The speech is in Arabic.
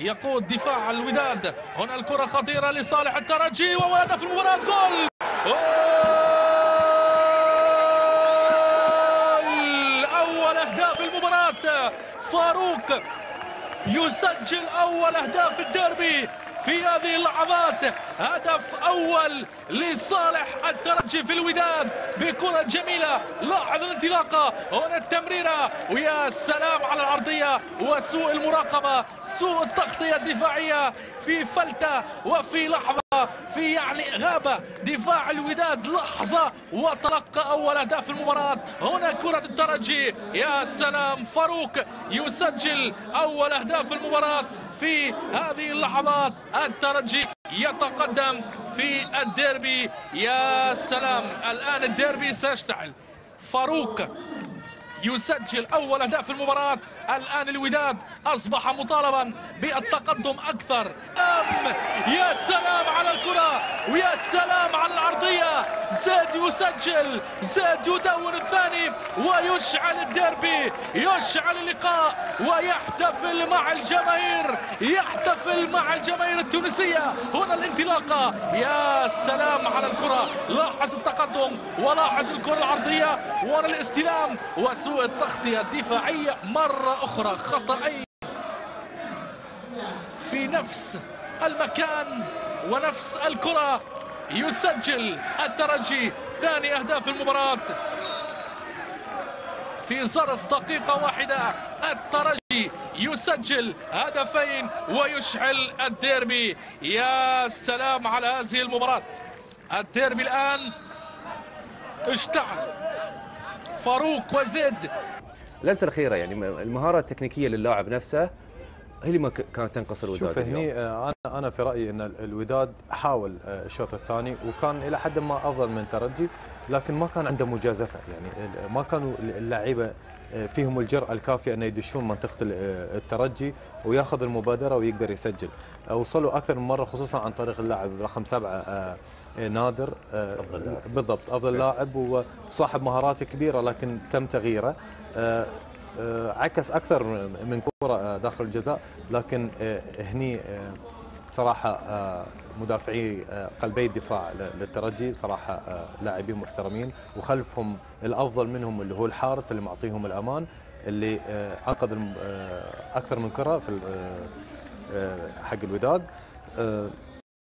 يقود دفاع الوداد. هنا الكرة خطيرة لصالح الترجي وولد في المباراة. جول! أول أهداف المباراة. فاروق يسجل أول أهداف الديربي في هذه اللحظات. هدف أول لصالح الترجي في الوداد بكرة جميلة. لاحظ الانطلاقة، هنا التمريرة، ويا سلام على العرضية وسوء المراقبة، سوء التغطية الدفاعية في فلتة وفي لحظة، في غابة دفاع الوداد لحظة وتلقى أول أهداف المباراة. هنا كرة الترجي، يا سلام، فاروق يسجل أول أهداف المباراة في هذه اللحظات. الترجي يتقدم في الديربي، يا سلام، الآن الديربي سيشتعل. فاروق يسجل أول أهداف المباراة. الآن الوداد أصبح مطالبا بالتقدم أكثر. يا سلام على الكرة، ويا سلام على العرضية. زيد يسجل، زيد يدون الثاني ويشعل الديربي، يشعل اللقاء ويحتفل مع الجماهير، يحتفل مع الجماهير التونسية. هنا الانطلاقة، يا سلام على الكرة. لاحظ التقدم ولاحظ الكرة العرضية ورا الاستلام وسوء التغطية الدفاعية مرة أخرى. خطأين في نفس المكان ونفس الكرة. يسجل الترجي ثاني أهداف المباراة في ظرف دقيقة واحدة. الترجي يسجل هدفين ويشعل الديربي. يا سلام على هذه المباراة. الديربي الآن اشتعل. فاروق وزيد. اللمسه الاخيره يعني المهاره التكنيكيه للاعب نفسه هي اللي ما كانت تنقص الوداد. شوف هني انا في رايي ان الوداد حاول الشوط الثاني وكان الى حد ما افضل من الترجي، لكن ما كان عنده مجازفه، يعني ما كانوا اللعيبه فيهم الجرأة الكافية أن يدشون منطقة الترجي وياخذ المبادرة ويقدر يسجل. وصلوا أكثر من مرة خصوصا عن طريق اللاعب رقم 7 نادر، بالضبط أفضل لاعب وصاحب مهارات كبيرة، لكن تم تغييره. عكس أكثر من كرة داخل الجزاء، لكن هني صراحة مدافعي قلبي الدفاع للترجي صراحة لاعبين محترمين، وخلفهم الأفضل منهم اللي هو الحارس اللي معطيهم الأمان، اللي أنقذ أكثر من كرة في حق الوداد.